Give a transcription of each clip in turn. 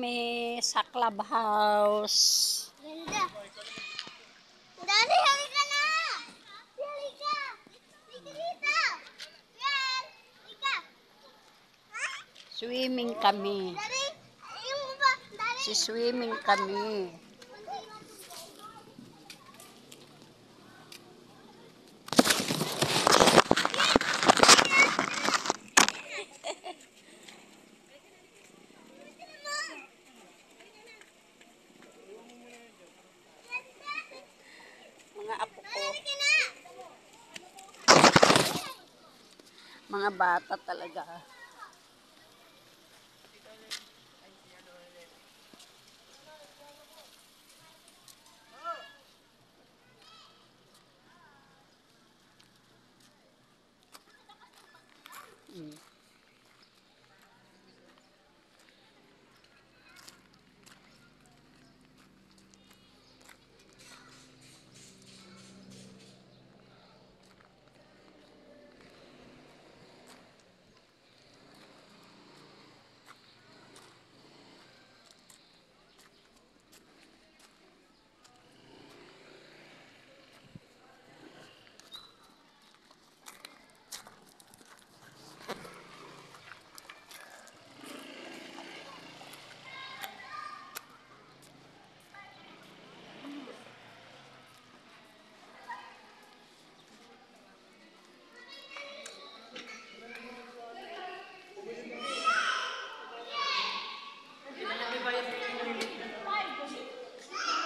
kami sa clubhouse. Ganda. Daddy, halika na! Halika! Halika dito! Yan! Halika! Swimming kami. Daddy, yung ba? Daddy! Swimming kami. Mga apo ko. Mga bata talaga.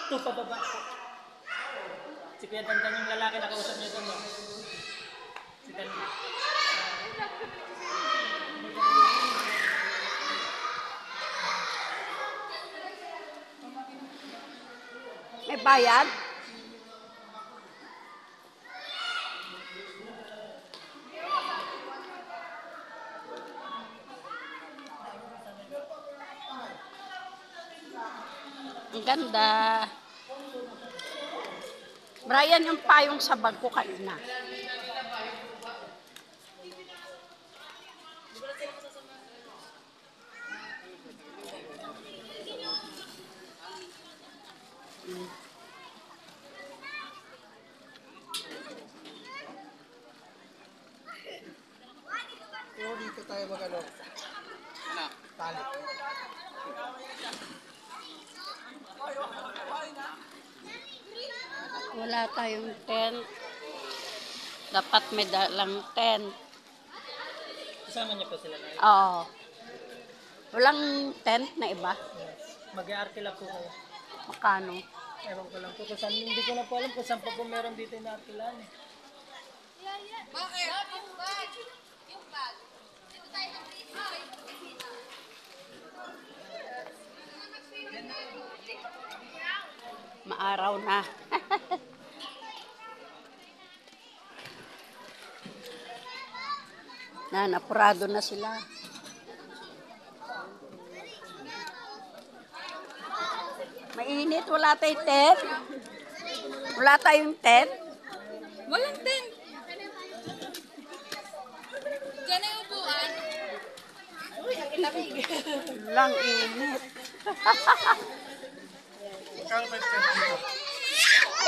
Ito, pababa. Si Kuya Dandan yung lalaki nakausap niya doon. Si Dandan. May bayad? Ang ganda. Brian, yung payong sa bag ko kanina. Pero dito tayo mag-ano? Tali. Wala tayong tent. Dapat may dalang tent. Kasama niya po sila na. Oo. Walang tent na iba? Mag-i-arkila po kayo. Makano? Ewan ko lang po kung saan. Hindi ko na po alam kung saan pa po meron dito yung arkilan. Bakit? Yung bag. Dito tayo ng Maaraw na. Napurado na sila. Mainit, wala tayong tent. Wala tayong tent. Walang tent. Diyan na yung upuan. Lang init.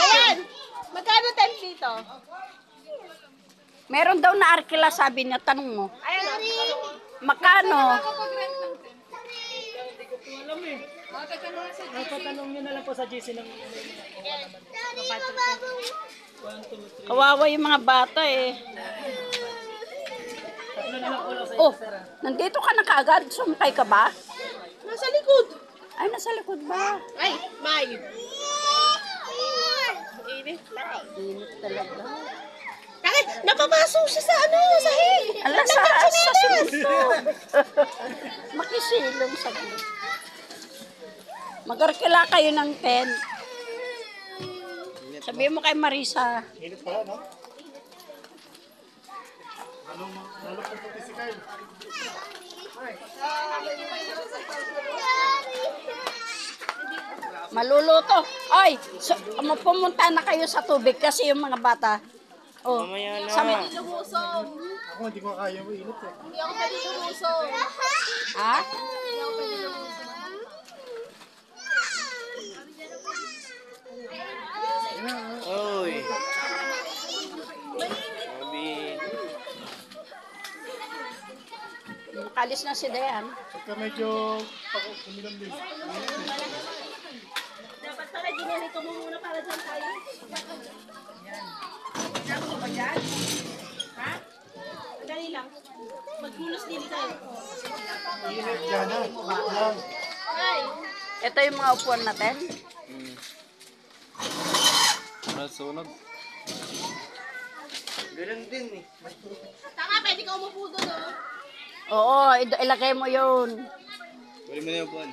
Ayan! Magkano tent dito? Meron daw na arkila, sabi niya. Tanong mo. Ayan. Makano? Kapag-rent ng tent. Hindi ko po alam eh. Matatanong sa Patanong niyo na lang po sa GC ng Daddy, yung bago. 1, 2, 3. Kawawa yung mga bata eh. Tatlo na lang po lang sa Oh, isa, sir. nandito ka na kaagad. Sumakay ka ba? Nasa likod. Ay, nasa likod ba? Ay, may. Init na. Init talaga. Bakit? Napapasok siya sa ano, sa hig. Ala, sa sumunod. Makisilong sa gilid. Mag-arkila kayo ng tent. Sabihin mo kay Marisa. Init pala, no? Lalo po puti si Kyle. Maluluto. Ay, so, pumunta na kayo sa tubig kasi yung mga bata. Oh, Lumusong. Ako hindi ko kaya mo init eh. Hindi ako pwede lumusong. ha? Hindi ako pwede lumusong. Alis na si Dayan. Pagka medyo uminom din. Dapat pala ginanito mo muna para dyan tayo. Yan. Sabi mo ba dyan? Ha? Dali lang. Magkulos din tayo. Init yan ha. Yan. Ay! Ito yung mga upuan natin. Sunog. Ganun din eh. Tanga, pwede ka umupo doon, oh. Oo, ilagay mo yun. Pwede mo na yung buwan.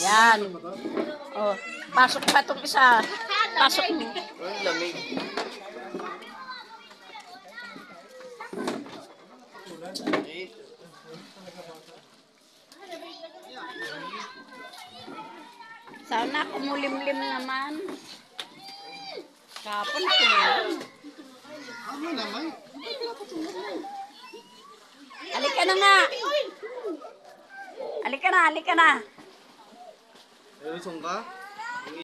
Yan. Oh, pasok pa itong isa. Pasok mo. Ang lamig. Sana kumulimlim naman. Kapon kumulim. Ano naman? Halika na nga. Halika na, halika na. Ayun, ka?